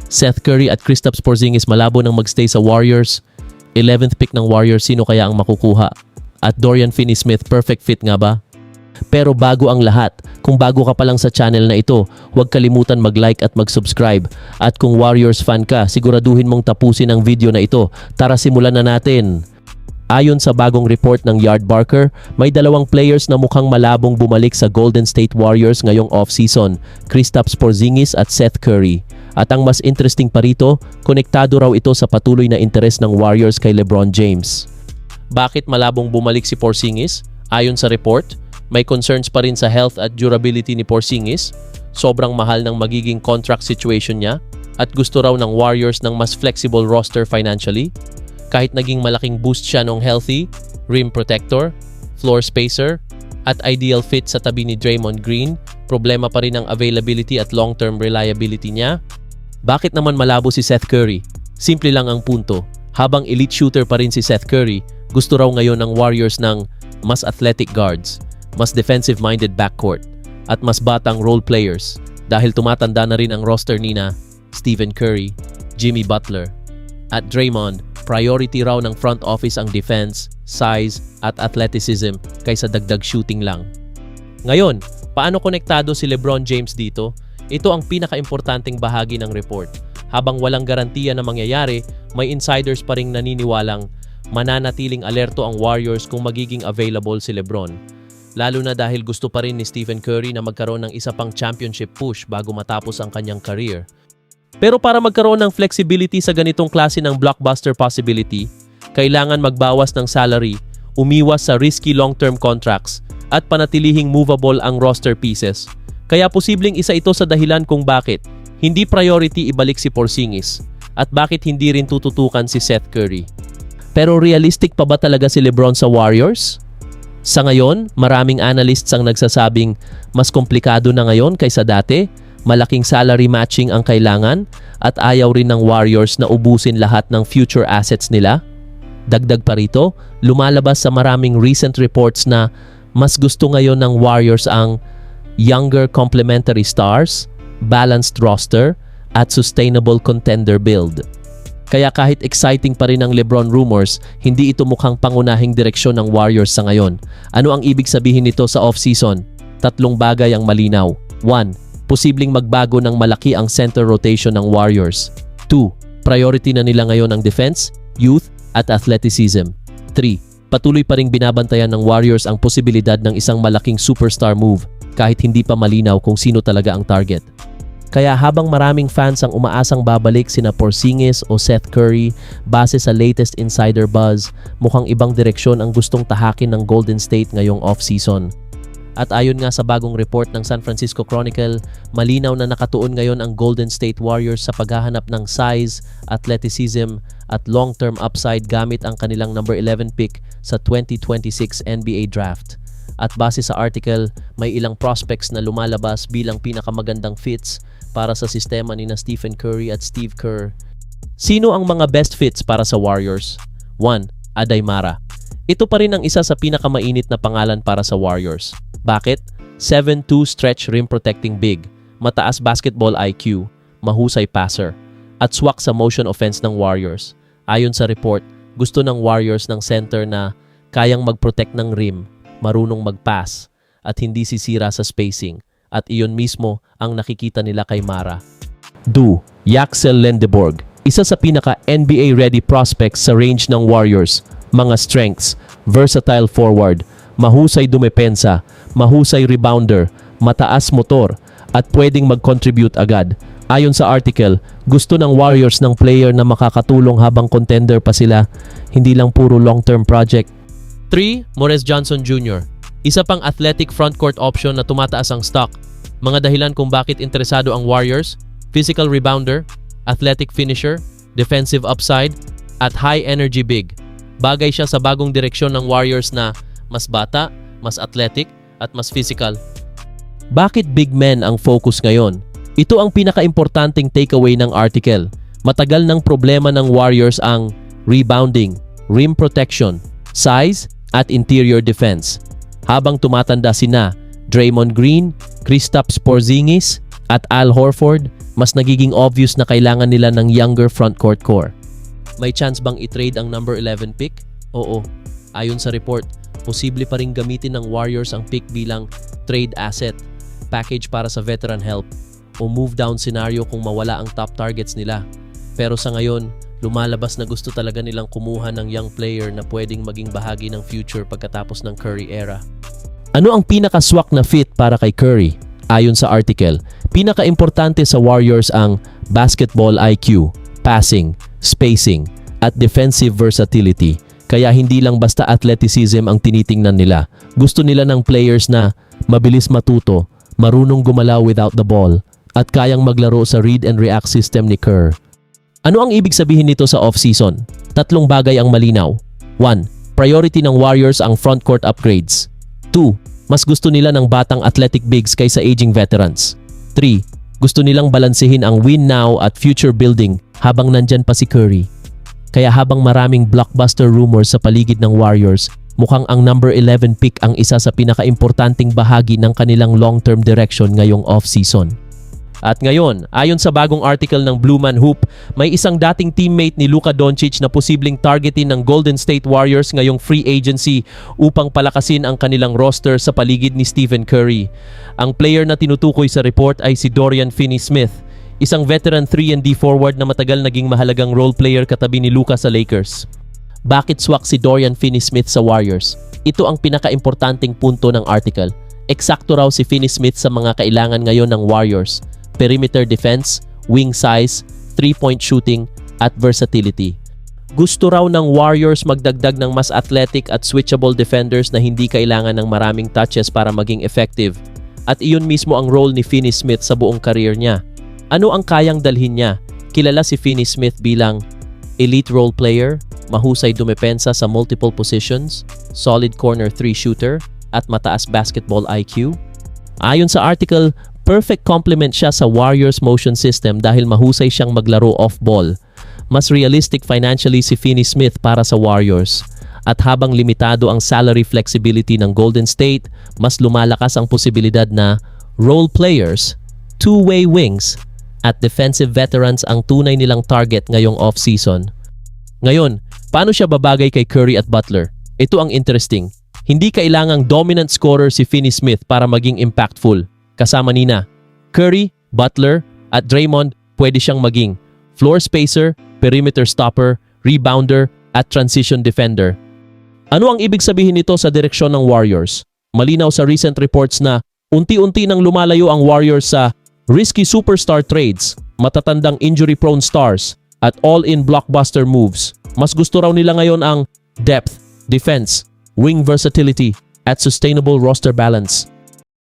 Seth Curry at Kristaps Porzingis malabo nang magstay sa Warriors. 11th pick ng Warriors, sino kaya ang makukuha? At Dorian Finney-Smith, perfect fit nga ba? Pero bago ang lahat, kung bago ka pa lang sa channel na ito, huwag kalimutan mag-like at mag-subscribe. At kung Warriors fan ka, siguraduhin mong tapusin ang video na ito. Tara, simulan na natin! Ayon sa bagong report ng Yardbarker, may dalawang players na mukhang malabong bumalik sa Golden State Warriors ngayong off-season, Kristaps Porzingis at Seth Curry. At ang mas interesting pa rito, konektado raw ito sa patuloy na interes ng Warriors kay LeBron James. Bakit malabong bumalik si Porzingis? Ayon sa report, may concerns pa rin sa health at durability ni Porzingis, sobrang mahal ng magiging contract situation niya, at gusto raw ng Warriors ng mas flexible roster financially. Kahit naging malaking boost siya nung healthy, rim protector, floor spacer, at ideal fit sa tabi ni Draymond Green, problema pa rin ang availability at long-term reliability niya. Bakit naman malabo si Seth Curry? Simple lang ang punto. Habang elite shooter pa rin si Seth Curry, gusto raw ngayon ng Warriors ng mas athletic guards, mas defensive-minded backcourt, at mas batang role players dahil tumatanda na rin ang roster nina Stephen Curry, Jimmy Butler, at Draymond. Priority raw ng front office ang defense, size, at athleticism kaysa dagdag shooting lang. Ngayon, paano konektado si LeBron James dito? Ito ang pinaka-importanting bahagi ng report. Habang walang garantiya na mangyayari, may insiders pa ring naniniwalang mananatiling alerto ang Warriors kung magiging available si LeBron. Lalo na dahil gusto pa rin ni Stephen Curry na magkaroon ng isa pang championship push bago matapos ang kanyang career. Pero para magkaroon ng flexibility sa ganitong klase ng blockbuster possibility, kailangan magbawas ng salary, umiwas sa risky long-term contracts, at panatilihing movable ang roster pieces. Kaya posibleng isa ito sa dahilan kung bakit hindi priority ibalik si Porzingis at bakit hindi rin tututukan si Seth Curry. Pero realistic pa ba talaga si LeBron sa Warriors? Sa ngayon, maraming analysts ang nagsasabing mas komplikado na ngayon kaysa dati. Malaking salary matching ang kailangan at ayaw rin ng Warriors na ubusin lahat ng future assets nila. Dagdag pa rito, lumalabas sa maraming recent reports na mas gusto ngayon ng Warriors ang younger complementary stars, balanced roster, at sustainable contender build. Kaya kahit exciting pa rin ang LeBron rumors, hindi ito mukhang pangunahing direksyon ng Warriors sa ngayon. Ano ang ibig sabihin nito sa off-season? Tatlong bagay ang malinaw. 1. Posibleng magbago ng malaki ang center rotation ng Warriors. 2. Priority na nila ngayon ang defense, youth, at athleticism. 3. Patuloy pa ring binabantayan ng Warriors ang posibilidad ng isang malaking superstar move kahit hindi pa malinaw kung sino talaga ang target. Kaya habang maraming fans ang umaasang babalik sina Porzingis o Seth Curry base sa latest insider buzz, mukhang ibang direksyon ang gustong tahakin ng Golden State ngayong off-season. At ayon nga sa bagong report ng San Francisco Chronicle, malinaw na nakatuon ngayon ang Golden State Warriors sa paghahanap ng size, athleticism, at long-term upside gamit ang kanilang number 11 pick sa 2026 NBA Draft. At base sa article, may ilang prospects na lumalabas bilang pinakamagandang fits para sa sistema ni na Stephen Curry at Steve Kerr. Sino ang mga best fits para sa Warriors? 1. Aday Mara. Ito pa rin ang isa sa pinakamainit na pangalan para sa Warriors. Bakit? 7'2" stretch rim protecting big, mataas basketball IQ, mahusay passer, at swak sa motion offense ng Warriors. Ayon sa report, gusto ng Warriors ng center na kayang mag-protect ng rim, marunong mag-pass, at hindi sisira sa spacing. At iyon mismo ang nakikita nila kay Mara. 2. Yaxel Lendeborg. Isa sa pinaka-NBA ready prospects sa range ng Warriors. Mga strengths, versatile forward, mahusay dumepensa, mahusay rebounder, mataas motor, at pwedeng mag-contribute agad. Ayon sa article, gusto ng Warriors ng player na makakatulong habang contender pa sila, hindi lang puro long-term project. 3. Morez Johnson Jr. Isa pang athletic frontcourt option na tumataas ang stock. Mga dahilan kung bakit interesado ang Warriors: physical rebounder, athletic finisher, defensive upside, at high energy big. Bagay siya sa bagong direksyon ng Warriors na mas bata, mas athletic, at mas physical. Bakit big men ang focus ngayon? Ito ang pinaka-importanting takeaway ng article. Matagal ng problema ng Warriors ang rebounding, rim protection, size, at interior defense. Habang tumatanda sina Draymond Green, Kristaps Porzingis, At Al Horford, mas nagiging obvious na kailangan nila ng younger frontcourt core. May chance bang i-trade ang number 11 pick? Oo. Ayon sa report, posible pa ring gamitin ng Warriors ang pick bilang trade asset, package para sa veteran help, o move down scenario kung mawala ang top targets nila. Pero sa ngayon, lumalabas na gusto talaga nilang kumuha ng young player na pwedeng maging bahagi ng future pagkatapos ng Curry era. Ano ang pinaka-swak na fit para kay Curry? Ayon sa article, pinaka-importante sa Warriors ang basketball IQ, passing, spacing, at defensive versatility. Kaya hindi lang basta athleticism ang tinitingnan nila. Gusto nila ng players na mabilis matuto, marunong gumalaw without the ball, at kayang maglaro sa read and react system ni Kerr. Ano ang ibig sabihin nito sa off-season? 3 bagay ang malinaw. 1. Priority ng Warriors ang frontcourt upgrades. 2. Mas gusto nila ng batang athletic bigs kaysa aging veterans. 3. Gusto nilang balansehin ang win now at future building habang nandyan pa si Curry. Kaya habang maraming blockbuster rumors sa paligid ng Warriors, mukhang ang number 11 pick ang isa sa pinaka-importanting bahagi ng kanilang long-term direction ngayong off-season. At ngayon, ayon sa bagong article ng Blue Man Hoop, may isang dating teammate ni Luka Doncic na posibleng targetin ng Golden State Warriors ngayong free agency upang palakasin ang kanilang roster sa paligid ni Stephen Curry. Ang player na tinutukoy sa report ay si Dorian Finney-Smith, isang veteran 3-and-D forward na matagal naging mahalagang role player katabi ni Luka sa Lakers. Bakit swak si Dorian Finney-Smith sa Warriors? Ito ang pinaka-importanting punto ng article. Eksakto raw si Finney-Smith sa mga kailangan ngayon ng Warriors: perimeter defense, wing size, 3-point shooting, at versatility. Gusto raw ng Warriors magdagdag ng mas athletic at switchable defenders na hindi kailangan ng maraming touches para maging effective. At iyon mismo ang role ni Finney-Smith sa buong career niya. Ano ang kayang dalhin niya? Kilala si Finney-Smith bilang elite role player, mahusay dumepensa sa multiple positions, solid corner 3 shooter, at mataas basketball IQ. Ayon sa article, perfect complement siya sa Warriors motion system dahil mahusay siyang maglaro off-ball. Mas realistic financially si Finney-Smith para sa Warriors. At habang limitado ang salary flexibility ng Golden State, mas lumalakas ang posibilidad na role players, two-way wings, at defensive veterans ang tunay nilang target ngayong off-season. Ngayon, paano siya babagay kay Curry at Butler? Ito ang interesting. Hindi kailangang dominant scorer si Finney-Smith para maging impactful. Kasama nina Curry, Butler, at Draymond, pwede siyang maging floor spacer, perimeter stopper, rebounder, at transition defender. Ano ang ibig sabihin nito sa direksyon ng Warriors? Malinaw sa recent reports na unti-unti nang lumalayo ang Warriors sa risky superstar trades, matatandang injury-prone stars, at all-in blockbuster moves. Mas gusto raw nila ngayon ang depth, defense, wing versatility, at sustainable roster balance.